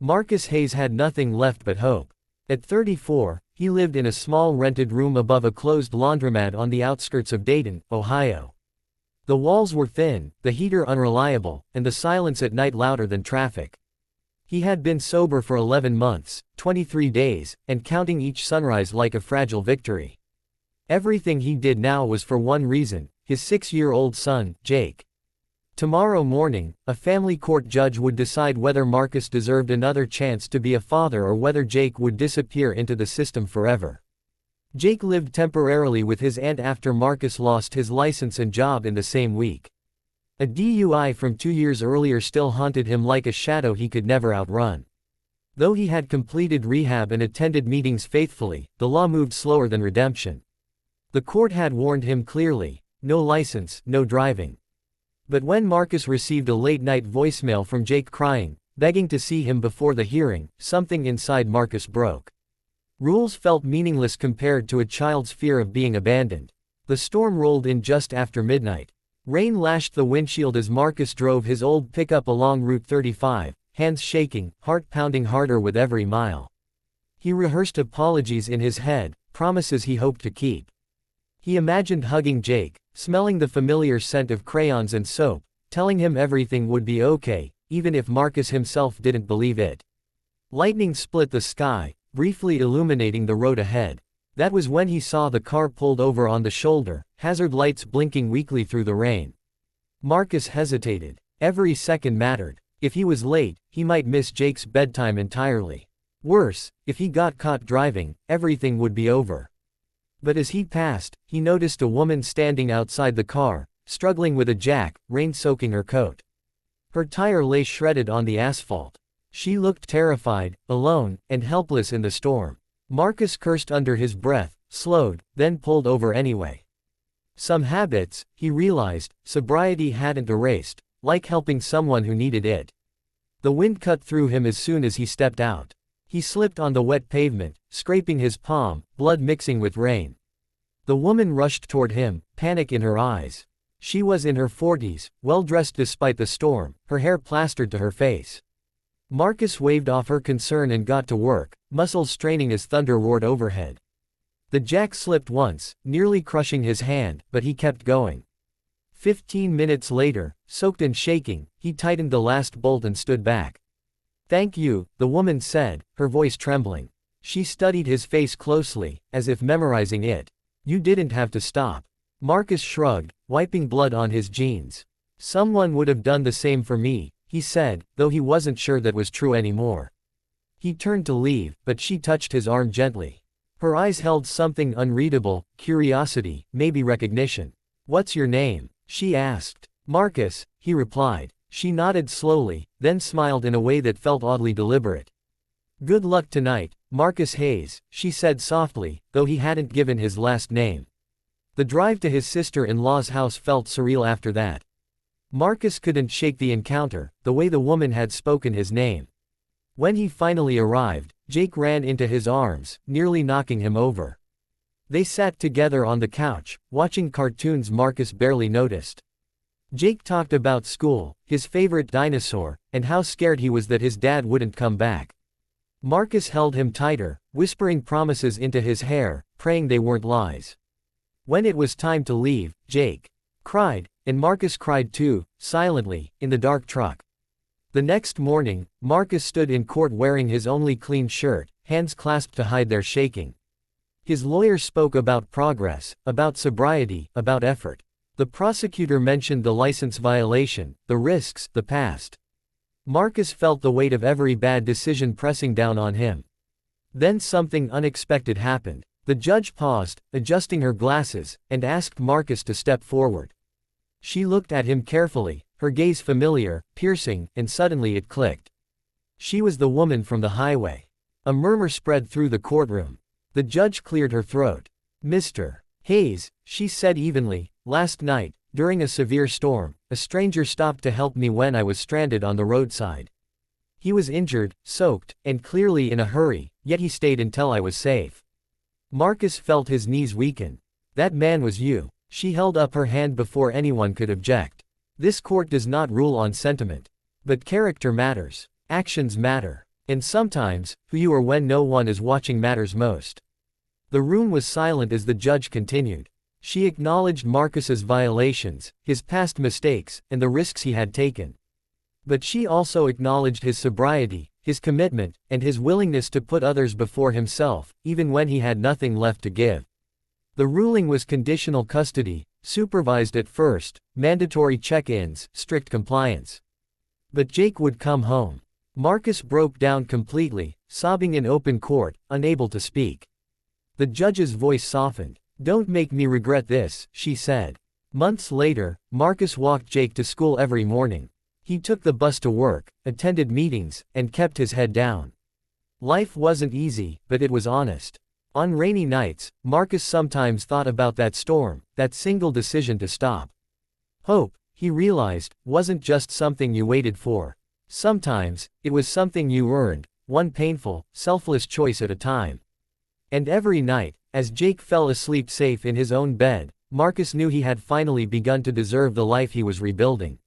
Marcus Hayes had nothing left but hope. At 34, he lived in a small rented room above a closed laundromat on the outskirts of Dayton, Ohio. The walls were thin, the heater unreliable, and the silence at night louder than traffic. He had been sober for 11 months, 23 days, and counting each sunrise like a fragile victory. Everything he did now was for one reason: his 6-year-old son, Jake. Tomorrow morning, a family court judge would decide whether Marcus deserved another chance to be a father or whether Jake would disappear into the system forever. Jake lived temporarily with his aunt after Marcus lost his license and job in the same week. A DUI from 2 years earlier still haunted him like a shadow he could never outrun. Though he had completed rehab and attended meetings faithfully, the law moved slower than redemption. The court had warned him clearly: no license, no driving. But when Marcus received a late-night voicemail from Jake crying, begging to see him before the hearing, something inside Marcus broke. Rules felt meaningless compared to a child's fear of being abandoned. The storm rolled in just after midnight. Rain lashed the windshield as Marcus drove his old pickup along Route 35, hands shaking, heart pounding harder with every mile. He rehearsed apologies in his head, promises he hoped to keep. He imagined hugging Jake, smelling the familiar scent of crayons and soap, telling him everything would be okay, even if Marcus himself didn't believe it. Lightning split the sky, briefly illuminating the road ahead. That was when he saw the car pulled over on the shoulder, hazard lights blinking weakly through the rain. Marcus hesitated. Every second mattered. If he was late, he might miss Jake's bedtime entirely. Worse, if he got caught driving, everything would be over. But as he passed, he noticed a woman standing outside the car, struggling with a jack, rain soaking her coat. Her tire lay shredded on the asphalt. She looked terrified, alone, and helpless in the storm. Marcus cursed under his breath, slowed, then pulled over anyway. Some habits, he realized, sobriety hadn't erased, like helping someone who needed it. The wind cut through him as soon as he stepped out. He slipped on the wet pavement, scraping his palm, blood mixing with rain. The woman rushed toward him, panic in her eyes. She was in her 40s, well-dressed despite the storm, her hair plastered to her face. Marcus waved off her concern and got to work, muscles straining as thunder roared overhead. The jack slipped once, nearly crushing his hand, but he kept going. 15 minutes later, soaked and shaking, he tightened the last bolt and stood back. "Thank you," the woman said, her voice trembling. She studied his face closely, as if memorizing it. "You didn't have to stop." Marcus shrugged, wiping blood on his jeans. "Someone would have done the same for me," he said, though he wasn't sure that was true anymore. He turned to leave, but she touched his arm gently. Her eyes held something unreadable: curiosity, maybe recognition. "What's your name?" she asked. "Marcus," he replied. She nodded slowly, then smiled in a way that felt oddly deliberate. "Good luck tonight, Marcus Hayes," she said softly, though he hadn't given his last name. The drive to his sister-in-law's house felt surreal after that. Marcus couldn't shake the encounter, the way the woman had spoken his name. When he finally arrived, Jake ran into his arms, nearly knocking him over. They sat together on the couch, watching cartoons Marcus barely noticed. Jake talked about school, his favorite dinosaur, and how scared he was that his dad wouldn't come back. Marcus held him tighter, whispering promises into his hair, praying they weren't lies. When it was time to leave, Jake cried, and Marcus cried too, silently, in the dark truck. The next morning, Marcus stood in court wearing his only clean shirt, hands clasped to hide their shaking. His lawyer spoke about progress, about sobriety, about effort. The prosecutor mentioned the license violation, the risks, the past. Marcus felt the weight of every bad decision pressing down on him. Then something unexpected happened. The judge paused, adjusting her glasses, and asked Marcus to step forward. She looked at him carefully, her gaze familiar, piercing, and suddenly it clicked. She was the woman from the highway. A murmur spread through the courtroom. The judge cleared her throat. "Mr. Hayes," she said evenly, "last night, during a severe storm, a stranger stopped to help me when I was stranded on the roadside. He was injured, soaked, and clearly in a hurry, yet he stayed until I was safe." Marcus felt his knees weaken. "That man was you." She held up her hand before anyone could object. "This court does not rule on sentiment. But character matters. Actions matter." And sometimes, who you are when no one is watching matters most. The room was silent as the judge continued. She acknowledged Marcus's violations, his past mistakes, and the risks he had taken. But she also acknowledged his sobriety, his commitment, and his willingness to put others before himself, even when he had nothing left to give. The ruling was conditional custody, supervised at first, mandatory check-ins, strict compliance. But Jake would come home. Marcus broke down completely, sobbing in open court, unable to speak. The judge's voice softened. "Don't make me regret this," she said. Months later, Marcus walked Jake to school every morning. He took the bus to work, attended meetings, and kept his head down. Life wasn't easy, but it was honest. On rainy nights, Marcus sometimes thought about that storm, that single decision to stop. Hope, he realized, wasn't just something you waited for. Sometimes, it was something you earned, one painful, selfless choice at a time. And every night, as Jake fell asleep safe in his own bed, Marcus knew he had finally begun to deserve the life he was rebuilding.